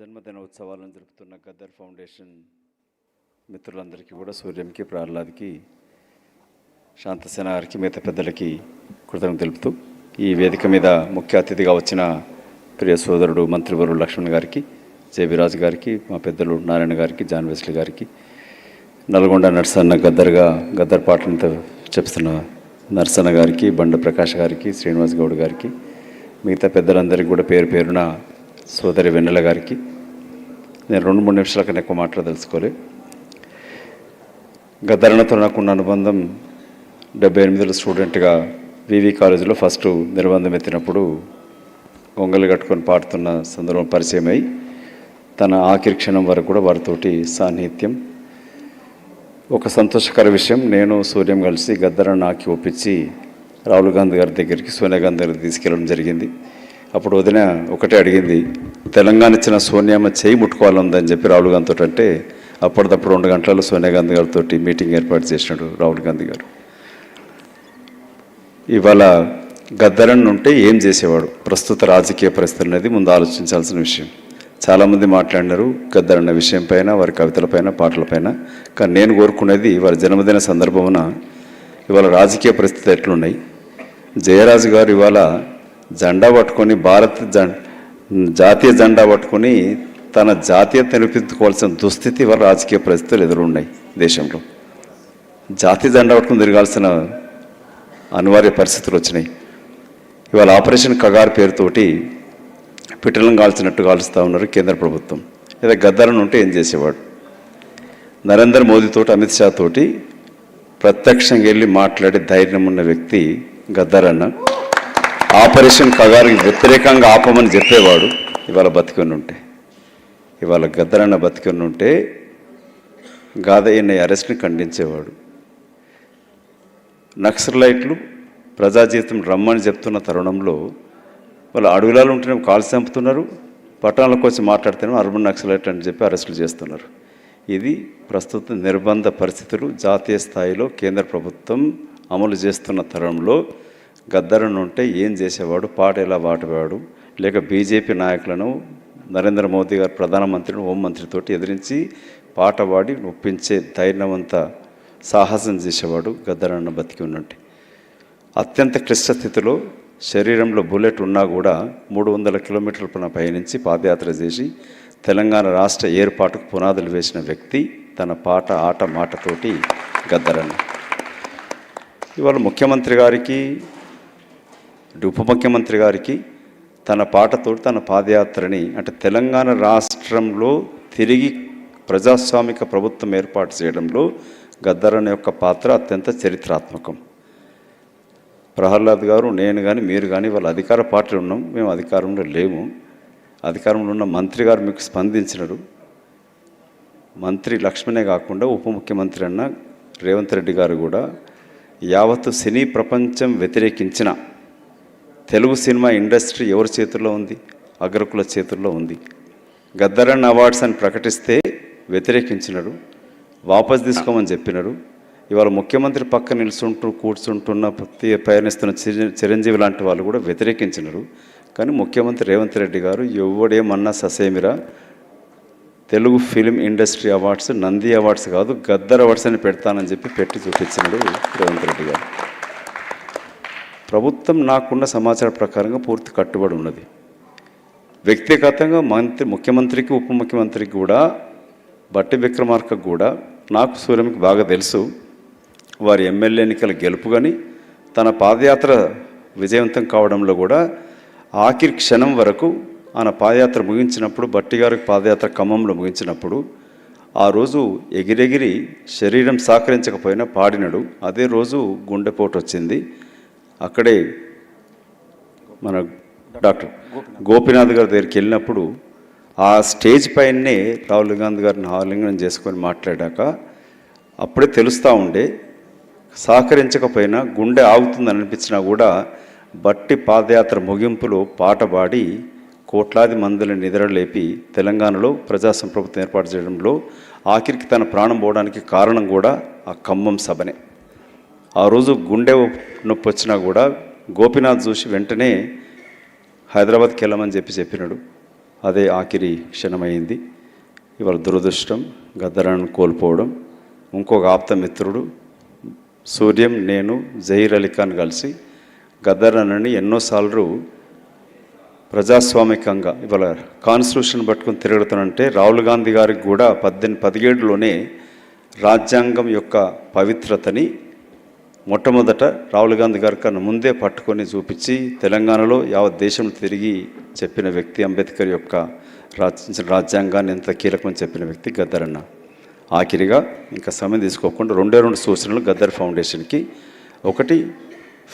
జన్మదిన ఉత్సవాలను జరుపుతున్న గద్దర్ ఫౌండేషన్ మిత్రులందరికీ కూడా సూర్యంకి, ప్రహ్లాద్కి, శాంతసేన గారికి, మిగతా పెద్దలకి కృతజ్ఞతలు తెలుపుతూ ఈ వేదిక మీద ముఖ్య అతిథిగా వచ్చిన ప్రియ సోదరుడు మంత్రివర్యులు లక్ష్మణ్ గారికి, జేబీరాజు గారికి, మా పెద్దలు నారాయణ గారికి, జాన్ వెస్లీ గారికి, నల్గొండ నర్సన్న గద్దర్ పాటలతో చెప్తున్న నర్సన్న గారికి, బండ ప్రకాష్ గారికి, శ్రీనివాస్ గౌడ్ గారికి, మిగతా పెద్దలందరికీ కూడా పేరు పేరున సోదరి వెన్నెల గారికి నేను 2-3 నిమిషాల కన్నా ఎక్కువ మాట్లాడదలుచుకోలే. గద్దరన్నతో నాకున్న అనుబంధం 78లో స్టూడెంట్గా వివి కాలేజీలో ఫస్ట్ నిర్బంధం ఎత్తినప్పుడు గొంగలు కట్టుకొని పాడుతున్న సందర్భం పరిచయం అయి తన ఆఖరి క్షణం వరకు కూడా వారితోటి సాన్నిహిత్యం. ఒక సంతోషకర విషయం, నేను సూర్యం కలిసి గద్దరన్న నాకి ఒప్పించి రాహుల్ గాంధీ గారి దగ్గరికి, సోనియా గాంధీ గారికి తీసుకెళ్ళడం జరిగింది. అప్పుడు వదిన ఒకటే అడిగింది, తెలంగాణ ఇచ్చిన సోనియామ్మ చేయి ముట్టుకోవాలని చెప్పి రాహుల్ గాంధీతో అంటే అప్పటిదప్పుడు 2 గంటలలో సోనియా గాంధీ గారితో మీటింగ్ ఏర్పాటు చేసినాడు రాహుల్ గాంధీ గారు. ఇవాళ గద్దరన్న ఉంటే ఏం చేసేవాడు, ప్రస్తుత రాజకీయ పరిస్థితులు అనేది ముందు ఆలోచించాల్సిన విషయం. చాలామంది మాట్లాడినారు గద్దరన్న విషయం పైన, వారి కవితలపైన, పాటలపైన. కానీ నేను కోరుకునేది వారి జన్మదిన సందర్భమున ఇవాళ రాజకీయ పరిస్థితులు ఎట్లున్నాయి. జయరాజు గారు ఇవాళ జెండా పట్టుకొని జాతీయ జెండా పట్టుకొని తన జాతీయత నిరూపించుకోవాల్సిన దుస్థితి ఇవాళ రాజకీయ పరిస్థితులు ఎదురున్నాయి దేశంలో. జాతీయ జెండా పట్టుకొని తిరగాల్సిన అనివార్య పరిస్థితులు వచ్చినాయి. ఇవాళ ఆపరేషన్ కగార్ పేరుతోటి పిట్టలను కాల్చినట్టు కాల్చుతూ ఉన్నారు కేంద్ర ప్రభుత్వం. లేదా గద్దరన్న ఉంటే ఏం చేసేవాడు? నరేంద్ర మోదీతోటి, అమిత్ షా తోటి ప్రత్యక్షంగా వెళ్ళి మాట్లాడే ధైర్యం ఉన్న వ్యక్తి గద్దరన్న. ఆపరేషన్ కగారుకి వ్యతిరేకంగా ఆపమని చెప్పేవాడు. ఇవాళ బతికొని ఉంటే, ఇవాళ గద్దరన్న బతికొని ఉంటే గాదయ్యన్న అరెస్ట్ని ఖండించేవాడు. నక్సలైట్లు ప్రజాజీవితం రమ్మని చెప్తున్న తరుణంలో వాళ్ళు అడవులలో ఉంటేనే కాల్చి చంపుతున్నారు, పట్టణాలకు వచ్చి మాట్లాడితేనే అర్బన్ నక్సలైట్ అని చెప్పి అరెస్టులు చేస్తున్నారు. ఇది ప్రస్తుత నిర్బంధ పరిస్థితులు జాతీయ స్థాయిలో కేంద్ర ప్రభుత్వం అమలు చేస్తున్న తరుణంలో గద్దరన్న ఉంటే ఏం చేసేవాడు, పాట ఎలా పాడేవాడు, లేక బీజేపీ నాయకులను, నరేంద్ర మోదీ గారు ప్రధానమంత్రిని, హోంమంత్రితోటి ఎదిరించి పాట పాడి ఒప్పించే ధైర్యవంత సాహసం చేసేవాడు గద్దరన్న బతికి ఉన్నట్టు. అత్యంత క్లిష్ట స్థితిలో శరీరంలో బుల్లెట్ ఉన్నా కూడా 300 కిలోమీటర్ల పయనించి పాదయాత్ర చేసి తెలంగాణ రాష్ట్ర ఏర్పాటుకు పునాదులు వేసిన వ్యక్తి తన పాట, ఆట, మాటతోటి గద్దరన్న. ఇవాళ ముఖ్యమంత్రి గారికి, ఉప ముఖ్యమంత్రి గారికి తన పాటతో తన పాదయాత్రని, అంటే తెలంగాణ రాష్ట్రంలో తిరిగి ప్రజాస్వామిక ప్రభుత్వం ఏర్పాటు చేయడంలో గద్దరన్న యొక్క పాత్ర అత్యంత చరిత్రాత్మకం. ప్రహ్లాద్ గారు, నేను కానీ, మీరు కానీ వాళ్ళ అధికార పార్టీలో ఉన్నాం, మేము అధికారంలో లేము. అధికారంలో ఉన్న మంత్రి గారు మీకు స్పందించినారు. మంత్రి లక్ష్మణే కాకుండా ఉప ముఖ్యమంత్రి అన్న రేవంత్ రెడ్డి గారు కూడా యావత్తు సినీ ప్రపంచం వ్యతిరేకించిన తెలుగు సినిమా ఇండస్ట్రీ ఎవరి చేతుల్లో ఉంది? అగ్రకుల చేతుల్లో ఉంది. గద్దరన్న అవార్డ్స్ అని ప్రకటిస్తే వ్యతిరేకించినారు, వాపస్ తీసుకోమని చెప్పినారు. ఇవాళ ముఖ్యమంత్రి పక్క కూర్చుంటున్న ప్రయాణిస్తున్న చిరంజీవి లాంటి వాళ్ళు కూడా వ్యతిరేకించినారు. కానీ ముఖ్యమంత్రి రేవంత్ రెడ్డి గారు ఎవడేమన్నా ససేమిరా, Telugu film industry awards Nandi awards కాదు, గద్దర్ అవార్డ్స్ అని పెడతానని చెప్పి పెట్టి చూపించినాడు రేవంత్ రెడ్డి గారు. ప్రభుత్వం నాకున్న సమాచారం ప్రకారంగా పూర్తి కట్టుబడి ఉన్నది. వ్యక్తిగతంగా ముఖ్యమంత్రికి, ఉప ముఖ్యమంత్రికి కూడా, బట్టి విక్రమార్కకు కూడా, నాకు సూర్యంకి బాగా తెలుసు. వారి ఎమ్మెల్యే ఎన్నికల గెలుపు కానీ తన పాదయాత్ర విజయవంతం కావడంలో కూడా ఆఖరి క్షణం వరకు ఆయన పాదయాత్ర ముగించినప్పుడు, బట్టి గారికి పాదయాత్ర ఖమ్మంలో ముగించినప్పుడు ఆ రోజు ఎగిరెగిరి శరీరం సహకరించకపోయినా పాడినడు. అదే రోజు గుండెపోటు వచ్చింది. అక్కడే మన డాక్టర్ గోపీనాథ్ గారి దగ్గరికి వెళ్ళినప్పుడు ఆ స్టేజ్ పైనే రాహుల్ గాంధీ గారిని ఆలింగనం చేసుకొని మాట్లాడాక అప్పుడే తెలుస్తూ ఉండే, సహకరించకపోయినా గుండె ఆగుతుందని అనిపించినా కూడా బట్టి పాదయాత్ర ముగింపులో పాట పాడి కోట్లాది మందిని నిద్రలేపి తెలంగాణలో ప్రజాస్వామ్య ప్రభుత్వం ఏర్పాటు చేయడంలో ఆఖరికి తన ప్రాణం పోవడానికి కారణం కూడా ఆ ఖమ్మం సభనే. ఆ రోజు గుండె నొప్పి వచ్చినా కూడా గోపీనాథ్ చూసి వెంటనే హైదరాబాద్కి వెళ్ళమని చెప్పినాడు. అదే ఆఖరి క్షణమైంది. ఇవాళ దురదృష్టం గద్దరను కోల్పోవడం. ఇంకొక ఆప్తమిత్రుడు సూర్యం, నేను, జహీర్ అలీ ఖాన్ కలిసి గద్దరన్నని ఎన్నోసార్లు ప్రజాస్వామికంగా ఇవాళ కాన్స్టిట్యూషన్ పట్టుకుని తిరుగుతానంటే రాహుల్ గాంధీ గారికి కూడా 17లోనే రాజ్యాంగం యొక్క పవిత్రతని మొట్టమొదట రాహుల్ గాంధీ గారి కన్నా ముందే పట్టుకొని చూపించి తెలంగాణలో యావత్ దేశం తిరిగి చెప్పిన వ్యక్తి, అంబేద్కర్ యొక్క రాజ్యాంగాన్ని ఎంత కీలకమని చెప్పిన వ్యక్తి గద్దరన్న. ఆఖరిగా ఇంకా సమయం తీసుకోకుండా 2 సూచనలు గద్దర్ ఫౌండేషన్కి. ఒకటి,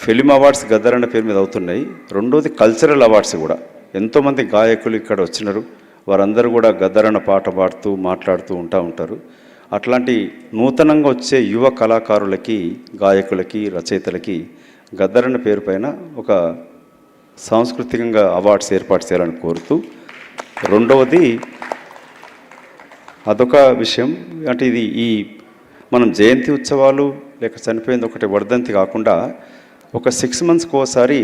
ఫిలిం అవార్డ్స్ గద్దరన్న పేరు మీద అవుతున్నాయి. రెండోది కల్చరల్ అవార్డ్స్ కూడా. ఎంతోమంది గాయకులు ఇక్కడ వచ్చినారు, వారందరూ కూడా గద్దరన్న పాట పాడుతూ మాట్లాడుతూ ఉంటారు. అట్లాంటి నూతనంగా వచ్చే యువ కళాకారులకి, గాయకులకి, రచయితలకి గద్దరన్న పేరు పైన ఒక సాంస్కృతికంగా అవార్డ్స్ ఏర్పాటు చేయాలని కోరుతూ, రెండవది అదొక విషయం. అంటే ఇది మనం జయంతి ఉత్సవాలు లేక చనిపోయింది ఒకటి వర్ధంతి కాకుండా ఒక 6 monthsకి ఒకసారి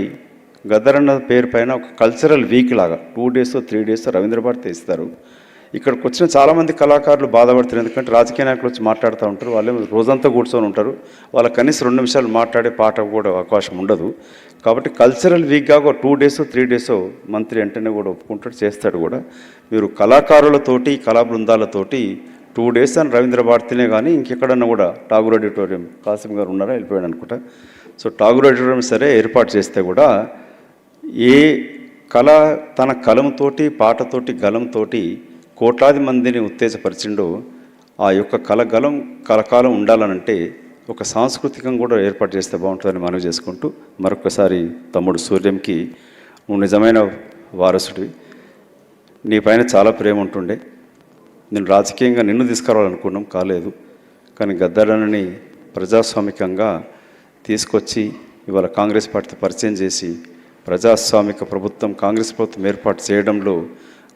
గద్దరన్న పేరు పైన ఒక కల్చరల్ వీక్ లాగా 2 days 3 days రవీంద్ర భారతి ఇస్తారు. ఇక్కడికి వచ్చిన చాలామంది కళాకారులు బాధపడుతున్నారు. ఎందుకంటే రాజకీయ నాయకులు వచ్చి మాట్లాడుతూ ఉంటారు, వాళ్ళు రోజంతా కూర్చొని ఉంటారు, వాళ్ళకి కనీసం 2 నిమిషాలు మాట్లాడే పాట కూడా అవకాశం ఉండదు. కాబట్టి కల్చరల్ వీక్గా ఒక 2 days 3 days మంత్రి వెంటనే కూడా ఒప్పుకుంటాడు, చేస్తాడు కూడా. మీరు కళాకారులతోటి, కళా బృందాలతోటి 2 days అని రవీంద్ర భారతినే కానీ ఇంకెక్కడన్నా కూడా ఠాగూర్ ఆడిటోరియం, కాసిం గారు ఉన్నారా, వెళ్ళిపోయాడు అనుకుంటా. సో ఠాగూర్ ఆడిటోరియం సరే ఏర్పాటు చేస్తే కూడా ఏ కళ తన కలంతోటి, పాటతోటి, గలంతోటి కోట్లాది మందిని ఉత్తేజపరిచిండో ఆ యొక్క కలకాలం ఉండాలనంటే ఒక సాంస్కృతికం కూడా ఏర్పాటు చేస్తే బాగుంటుందని మనవి చేసుకుంటూ, మరొకసారి తమ్ముడు సూర్యంకి నువ్వు నిజమైన వారసుడివి, నీ పైన చాలా ప్రేమ ఉంటుండే. నేను రాజకీయంగా నిన్ను తీసుకురావాలనుకున్నాం, కాలేదు. కానీ గద్దరన్నని ప్రజాస్వామికంగా తీసుకొచ్చి ఇవాళ కాంగ్రెస్ పార్టీతో పరిచయం చేసి ప్రజాస్వామిక ప్రభుత్వం, కాంగ్రెస్ ప్రభుత్వం ఏర్పాటు చేయడంలో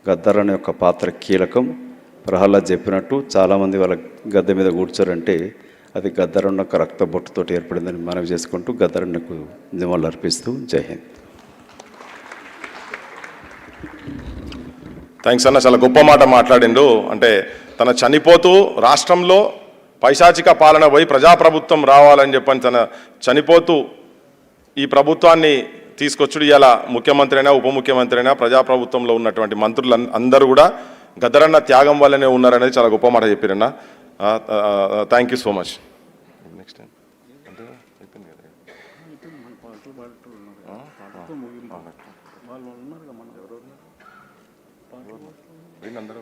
గద్దరన్న యొక్క పాత్ర కీలకం. ప్రహ్లాద్ చెప్పినట్టు చాలామంది వాళ్ళ గద్దె మీద కూర్చోరంటే అది గద్దరన్న యొక్క రక్త బొట్టుతోటి ఏర్పడిందని మనవి చేసుకుంటూ గద్దరన్నకు నివాళులు అర్పిస్తూ జై హింద్. థ్యాంక్స్ అన్న, చాలా గొప్ప మాట మాట్లాడిండు. అంటే తన చనిపోతూ రాష్ట్రంలో పైశాచిక పాలన పోయి ప్రజాప్రభుత్వం రావాలని చెప్పని తన చనిపోతూ ఈ ప్రభుత్వాన్ని తీసుకొచ్చుడు. ఇలా ముఖ్యమంత్రి అయినా, ఉప ముఖ్యమంత్రి అయినా, ప్రజాప్రభుత్వంలో ఉన్నటువంటి మంత్రులు అందరూ కూడా గద్దరన్న త్యాగం వల్లనే ఉన్నారనేది చాలా గొప్ప మాట చెప్పారన్న. Thank you so much. Next time అందరూ